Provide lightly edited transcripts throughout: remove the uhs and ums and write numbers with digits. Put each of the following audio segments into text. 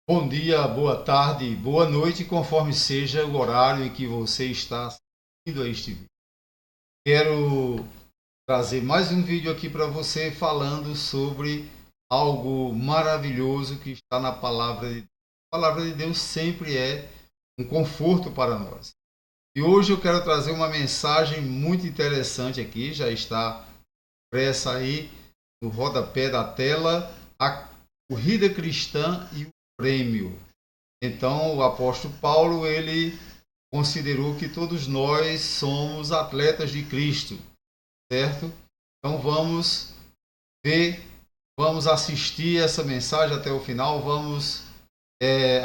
Bom dia, boa tarde, boa noite, conforme seja o horário em que você está assistindo a este vídeo. Quero trazer mais um vídeo aqui para você falando sobre algo maravilhoso que está na palavra de Deus. A palavra de Deus sempre é um conforto para nós. E hoje eu quero trazer uma mensagem muito interessante aqui, já está expressa aí no rodapé da tela, a corrida cristã e o prêmio. Então, o apóstolo Paulo, ele considerou que todos nós somos atletas de Cristo, certo? Então, vamos ver, vamos assistir essa mensagem até o final, vamos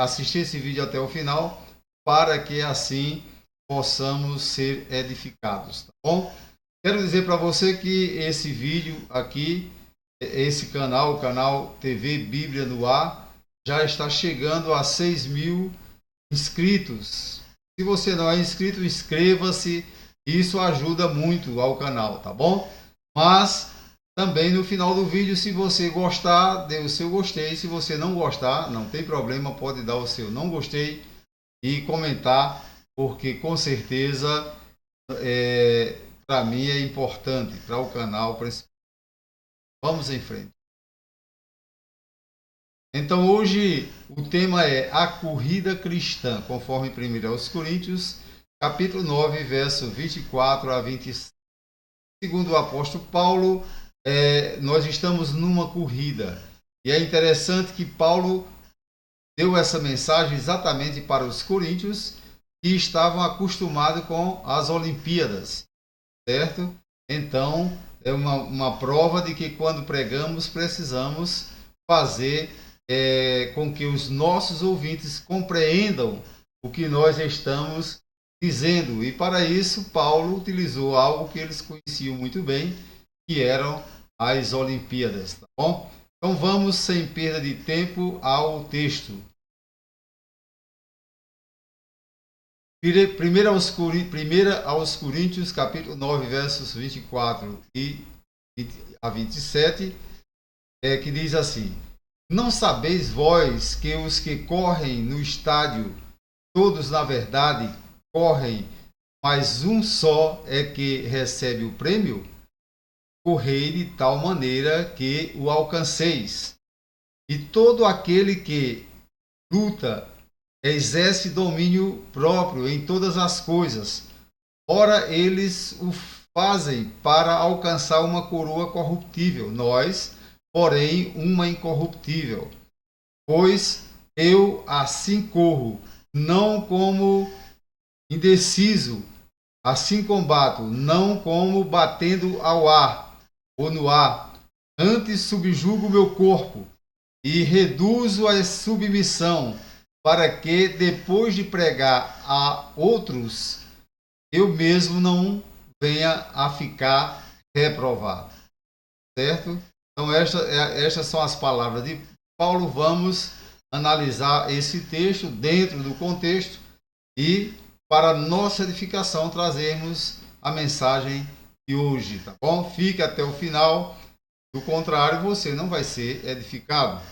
assistir esse vídeo até o final, para que assim possamos ser edificados, tá bom? Quero dizer para você que esse vídeo aqui, esse canal, o canal TV Bíblia no Ar, já está chegando a 6.000 inscritos. Se você não é inscrito, inscreva-se. Isso ajuda muito ao canal, tá bom? Mas também no final do vídeo, se você gostar, dê o seu gostei. Se você não gostar, não tem problema, pode dar o seu não gostei e comentar, porque com certeza para mim é importante, para o canal principal. Vamos em frente. Então hoje o tema é a corrida cristã, conforme 1 aos Coríntios, capítulo 9, verso 24 a 25. Segundo o apóstolo Paulo, nós estamos numa corrida. E é interessante que Paulo deu essa mensagem exatamente para os coríntios que estavam acostumados com as Olimpíadas, certo? Então, é uma prova de que quando pregamos, precisamos fazer com que os nossos ouvintes compreendam o que nós estamos dizendo. E para isso, Paulo utilizou algo que eles conheciam muito bem, que eram as Olimpíadas, tá bom? Então vamos, sem perda de tempo, ao texto. Primeira aos Coríntios, capítulo 9, versos 24 a 27, que diz assim: Não sabeis vós que os que correm no estádio, todos na verdade correm, mas um só é que recebe o prêmio? Correi de tal maneira que o alcanceis. E todo aquele que luta exerce domínio próprio em todas as coisas. Ora, eles o fazem para alcançar uma coroa corruptível, nós, porém, uma incorruptível. Pois eu assim corro, não como indeciso, assim combato, não como batendo ao ar ou no ar. Antes subjugo meu corpo e reduzo a submissão, para que, depois de pregar a outros, eu mesmo não venha a ficar reprovado. Certo? Então, estas são as palavras de Paulo. Vamos analisar esse texto dentro do contexto e, para nossa edificação, trazermos a mensagem de hoje, tá bom? Fique até o final, do contrário, você não vai ser edificado.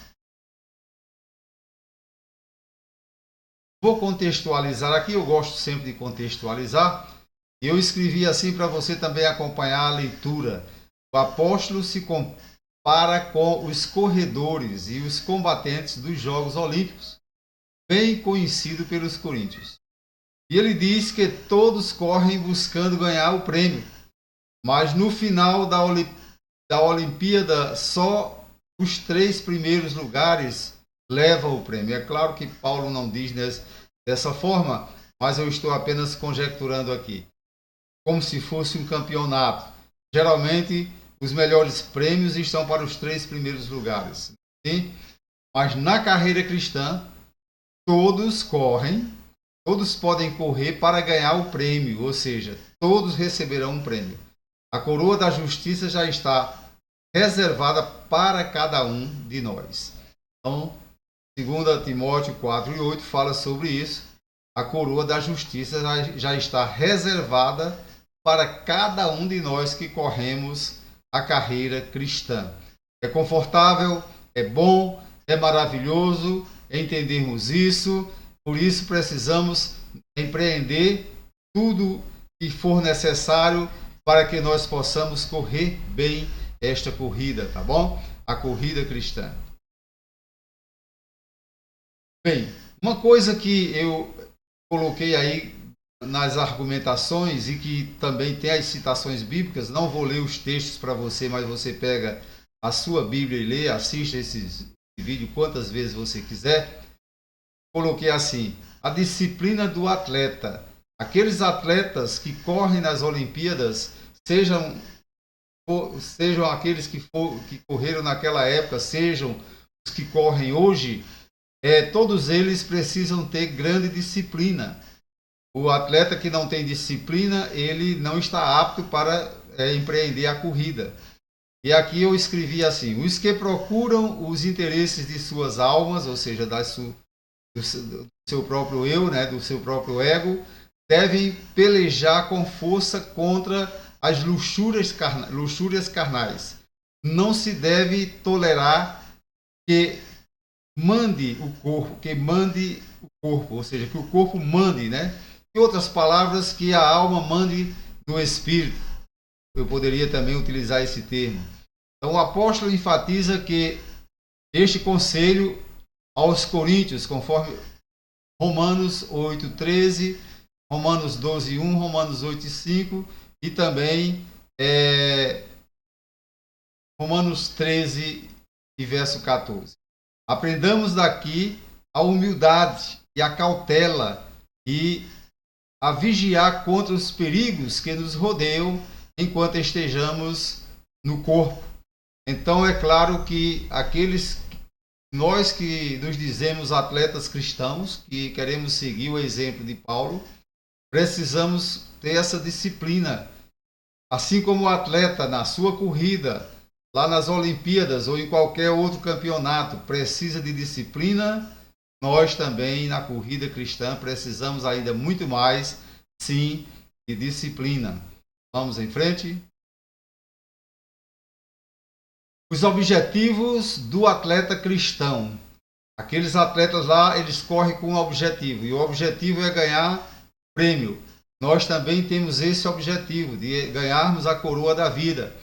Vou contextualizar aqui, eu gosto sempre de contextualizar. Eu escrevi assim para você também acompanhar a leitura. O apóstolo se compara com os corredores e os combatentes dos Jogos Olímpicos, bem conhecido pelos coríntios. E ele diz que todos correm buscando ganhar o prêmio, mas no final da Olimpíada só os 3 primeiros lugares levam o prêmio. É claro que Paulo não diz dessa forma, mas eu estou apenas conjecturando aqui, como se fosse um campeonato. Geralmente, os melhores prêmios estão para os 3 primeiros lugares. Sim? Mas na carreira cristã, todos correm, todos podem correr para ganhar o prêmio, ou seja, todos receberão um prêmio. A coroa da justiça já está reservada para cada um de nós. Então, 2 Timóteo 4 e 8 fala sobre isso. A coroa da justiça já está reservada para cada um de nós que corremos a carreira cristã. É confortável, é bom, é maravilhoso, entendermos isso. Por isso precisamos empreender tudo que for necessário para que nós possamos correr bem esta corrida, tá bom? A corrida cristã. Bem, uma coisa que eu coloquei aí nas argumentações e que também tem as citações bíblicas, não vou ler os textos para você, mas você pega a sua Bíblia e lê, assiste esse vídeo quantas vezes você quiser. Coloquei assim: a disciplina do atleta. Aqueles atletas que correm nas Olimpíadas, sejam aqueles que correram naquela época, sejam os que correm hoje, todos eles precisam ter grande disciplina. O atleta que não tem disciplina, ele não está apto para empreender a corrida. E aqui eu escrevi assim: os que procuram os interesses de suas almas, ou seja, do seu próprio eu, né, do seu próprio ego, devem pelejar com força contra as luxúrias carnais. Não se deve tolerar que mande o corpo, ou seja, que o corpo mande, né? Em outras palavras, que a alma mande no espírito. Eu poderia também utilizar esse termo. Então o apóstolo enfatiza que este conselho aos coríntios, conforme Romanos 8:13, Romanos 12:1, Romanos 8:5 e também Romanos 13 e verso 14. Aprendamos daqui a humildade e a cautela e a vigiar contra os perigos que nos rodeiam enquanto estejamos no corpo. Então é claro que nós que nos dizemos atletas cristãos, que queremos seguir o exemplo de Paulo, precisamos ter essa disciplina. Assim como o atleta na sua corrida, lá nas Olimpíadas ou em qualquer outro campeonato, precisa de disciplina, nós também na corrida cristã precisamos ainda muito mais, sim, de disciplina. Vamos em frente. Os objetivos do atleta cristão. Aqueles atletas lá, eles correm com um objetivo, e o objetivo é ganhar prêmio. Nós também temos esse objetivo, de ganharmos a coroa da vida.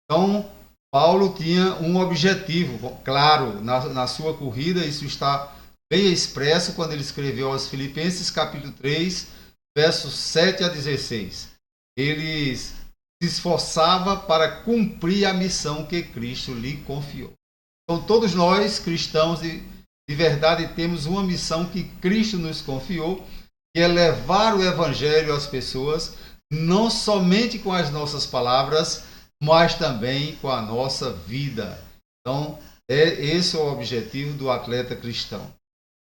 Então, Paulo tinha um objetivo, claro, na sua corrida, isso está bem expresso quando ele escreveu aos Filipenses, capítulo 3, versos 7 a 16. Ele se esforçava para cumprir a missão que Cristo lhe confiou. Então, todos nós, cristãos de verdade, temos uma missão que Cristo nos confiou, que é levar o Evangelho às pessoas, não somente com as nossas palavras, mas também com a nossa vida. Então, esse é o objetivo do atleta cristão.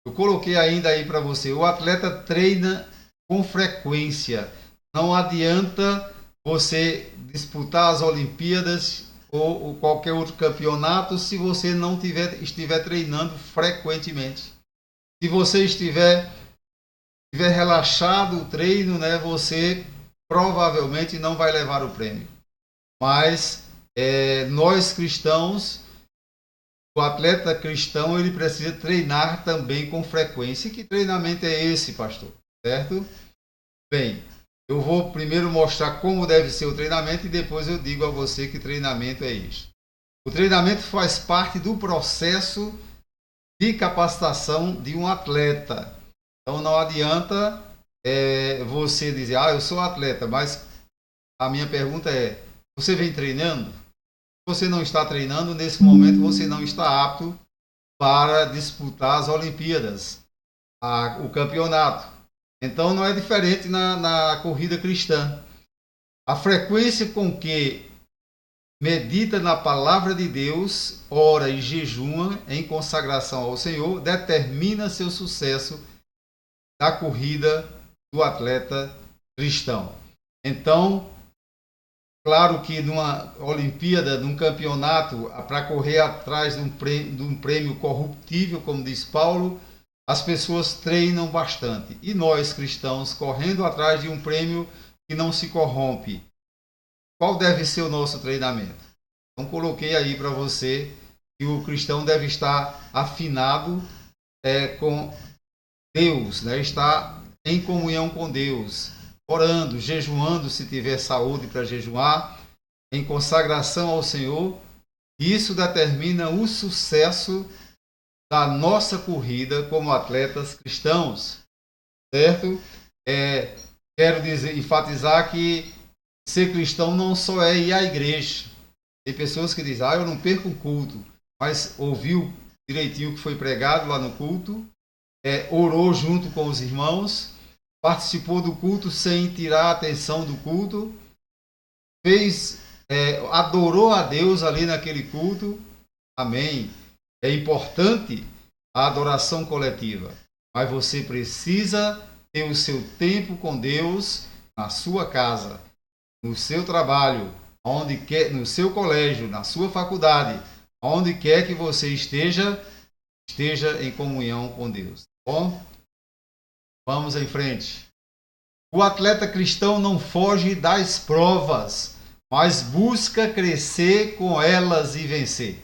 Eu coloquei ainda aí para você: o atleta treina com frequência. Não adianta você disputar as Olimpíadas ou qualquer outro campeonato se você não estiver treinando frequentemente. Se você estiver relaxado o treino, né, você provavelmente não vai levar o prêmio. Mas nós cristãos, o atleta cristão, ele precisa treinar também com frequência. E que treinamento é esse, pastor? Certo? Bem, eu vou primeiro mostrar como deve ser o treinamento e depois eu digo a você que treinamento é isso. O treinamento faz parte do processo de capacitação de um atleta. Então não adianta você dizer: eu sou atleta, mas a minha pergunta é: você vem treinando? Se você não está treinando, nesse momento você não está apto para disputar as Olimpíadas, o campeonato. Então não é diferente na corrida cristã. A frequência com que medita na palavra de Deus, ora e jejuma em consagração ao Senhor, determina seu sucesso na corrida do atleta cristão. Então, claro que numa Olimpíada, num campeonato, para correr atrás de um prêmio corruptível, como diz Paulo, as pessoas treinam bastante. E nós, cristãos, correndo atrás de um prêmio que não se corrompe, qual deve ser o nosso treinamento? Então, coloquei aí para você que o cristão deve estar afinado com Deus, né? Estar em comunhão com Deus, orando, jejuando, se tiver saúde para jejuar, em consagração ao Senhor. Isso determina o sucesso da nossa corrida como atletas cristãos, certo? Quero dizer, enfatizar que ser cristão não só é ir à igreja. Tem pessoas que dizem, eu não perco um culto, mas ouviu direitinho o que foi pregado lá no culto, orou junto com os irmãos, participou do culto sem tirar a atenção do culto, adorou a Deus ali naquele culto. Amém. É importante a adoração coletiva, mas você precisa ter o seu tempo com Deus na sua casa, no seu trabalho, onde quer, no seu colégio, na sua faculdade, onde quer que você esteja em comunhão com Deus. Bom, vamos em frente. O atleta cristão não foge das provas, mas busca crescer com elas e vencer.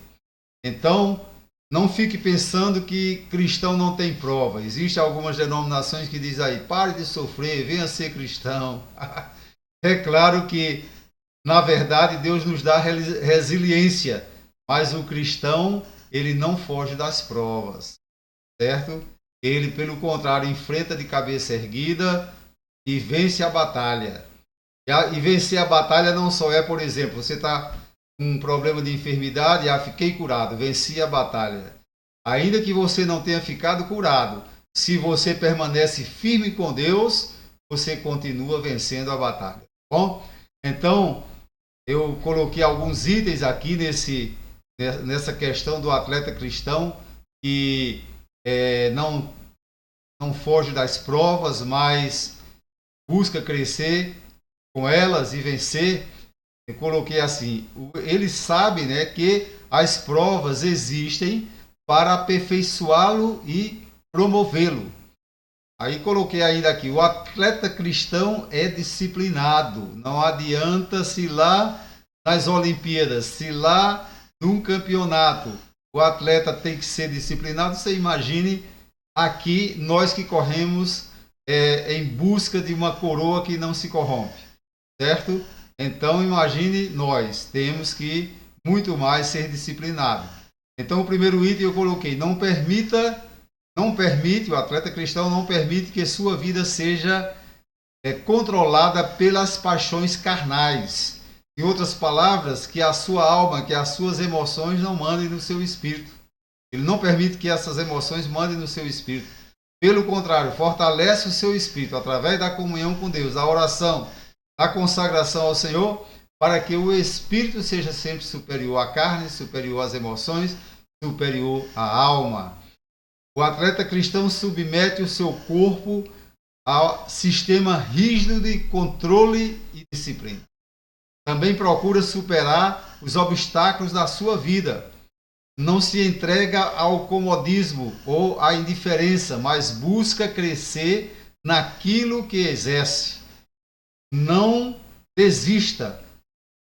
Então, não fique pensando que cristão não tem prova. Existem algumas denominações que dizem aí, pare de sofrer, venha ser cristão. É claro que, na verdade, Deus nos dá resiliência, mas o cristão, ele não foge das provas, certo? Ele, pelo contrário, enfrenta de cabeça erguida e vence a batalha. E vencer a batalha não só é, por exemplo, você está com um problema de enfermidade, fiquei curado, venci a batalha. Ainda que você não tenha ficado curado, se você permanece firme com Deus, você continua vencendo a batalha. Bom, então eu coloquei alguns itens aqui nessa questão do atleta cristão que não foge das provas, mas busca crescer com elas e vencer. Eu coloquei assim, ele sabe, né, que as provas existem para aperfeiçoá-lo e promovê-lo. Aí coloquei ainda aqui, o atleta cristão é disciplinado. Não adianta se lá nas Olimpíadas, se lá num campeonato, o atleta tem que ser disciplinado. Você imagine aqui nós que corremos em busca de uma coroa que não se corrompe, certo? Então imagine nós, temos que muito mais ser disciplinado. Então o primeiro item eu coloquei, o atleta cristão não permite que sua vida seja controlada pelas paixões carnais. Em outras palavras, que a sua alma, que as suas emoções não mandem no seu espírito. Ele não permite que essas emoções mandem no seu espírito. Pelo contrário, fortalece o seu espírito através da comunhão com Deus, a oração, a consagração ao Senhor, para que o espírito seja sempre superior à carne, superior às emoções, superior à alma. O atleta cristão submete o seu corpo ao sistema rígido de controle e disciplina. Também procura superar os obstáculos da sua vida. Não se entrega ao comodismo ou à indiferença, mas busca crescer naquilo que exerce. Não desista,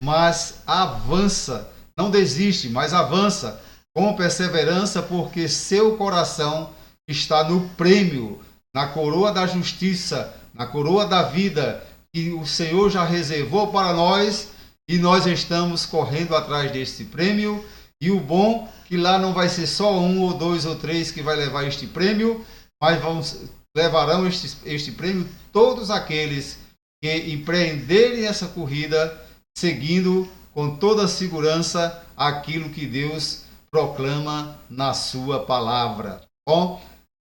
mas avança. Não desiste, mas avança com perseverança, porque seu coração está no prêmio, na coroa da justiça, na coroa da vida que o Senhor já reservou para nós, e nós estamos correndo atrás deste prêmio. E o bom que lá não vai ser só um ou dois ou três que vai levar este prêmio, mas levarão este prêmio todos aqueles que empreenderem essa corrida seguindo com toda a segurança aquilo que Deus proclama na sua palavra. Bom,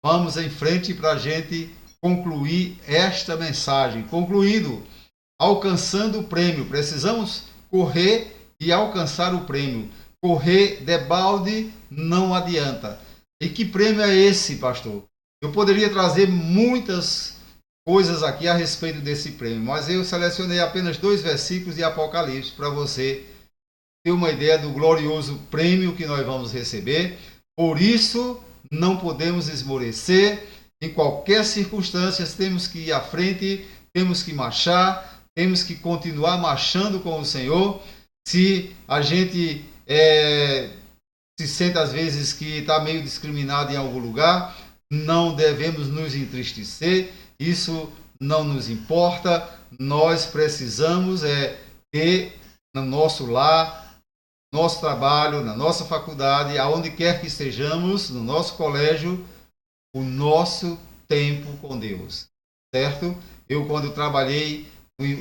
vamos em frente para a gente concluir esta mensagem. Concluindo, alcançando o prêmio. Precisamos correr e alcançar o prêmio. Correr debalde não adianta. E que prêmio é esse, pastor? Eu poderia trazer muitas coisas aqui a respeito desse prêmio, mas eu selecionei apenas 2 versículos de Apocalipse para você ter uma ideia do glorioso prêmio que nós vamos receber. Por isso, não podemos esmorecer. Em qualquer circunstância, temos que ir à frente, temos que marchar, temos que continuar marchando com o Senhor. Se a gente se sente às vezes que está meio discriminado em algum lugar, não devemos nos entristecer, isso não nos importa. Nós precisamos ter no nosso lar, nosso trabalho, na nossa faculdade, aonde quer que estejamos, no nosso colégio, o nosso tempo com Deus, certo? Eu, quando trabalhei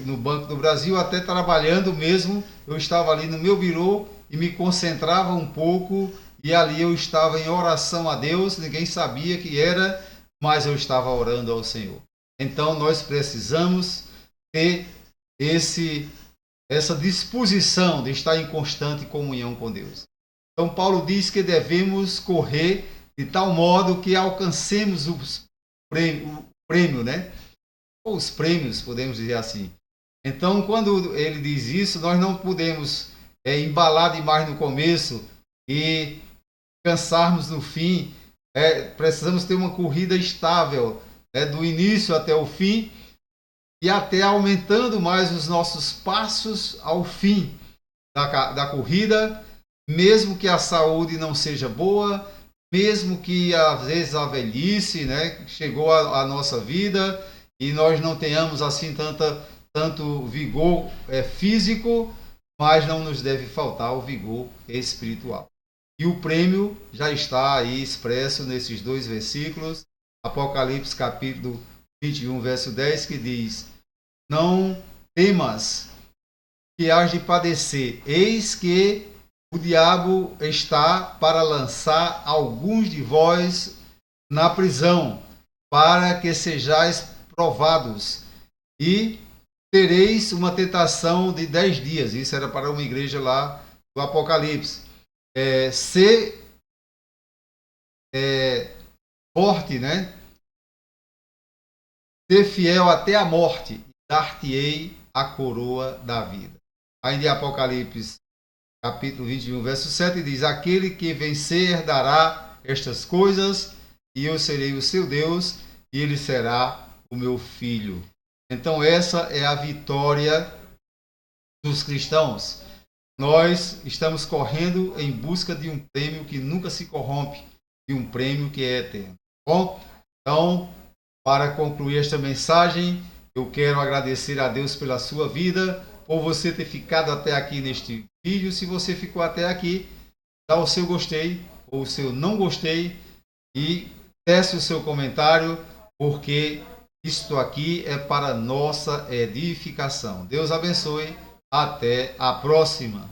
no Banco do Brasil, até trabalhando mesmo, eu estava ali no meu birô e me concentrava um pouco, e ali eu estava em oração a Deus, ninguém sabia que era, mas eu estava orando ao Senhor. Então nós precisamos ter essa disposição de estar em constante comunhão com Deus. Então Paulo diz que devemos correr de tal modo que alcancemos o prêmio, né? Ou os prêmios, podemos dizer assim. Então, quando ele diz isso, nós não podemos embalar demais no começo e cansarmos no fim. Precisamos ter uma corrida estável, do início até o fim, e até aumentando mais os nossos passos ao fim da corrida, mesmo que a saúde não seja boa, mesmo que às vezes a velhice, né, chegou à nossa vida e nós não tenhamos assim tanto vigor físico, mas não nos deve faltar o vigor espiritual. E o prêmio já está aí expresso nesses 2 versículos, Apocalipse capítulo 21, verso 10, que diz: não temas que hás de padecer, eis que o diabo está para lançar alguns de vós na prisão, para que sejais provados, e tereis uma tentação de 10 dias. Isso era para uma igreja lá do Apocalipse. Ser forte, né? Ser fiel até a morte, dar-te-ei a coroa da vida. Ainda em Apocalipse capítulo 21, verso 7, diz: aquele que vencer herdará estas coisas, e eu serei o seu Deus, e ele será o meu filho. Então essa é a vitória dos cristãos. Nós estamos correndo em busca de um prêmio que nunca se corrompe, de um prêmio que é eterno. Bom, então, para concluir esta mensagem, eu quero agradecer a Deus pela sua vida, por você ter ficado até aqui neste vídeo. Se você ficou até aqui, dá o seu gostei ou o seu não gostei e desce o seu comentário, porque isto aqui é para nossa edificação. Deus abençoe. Até a próxima.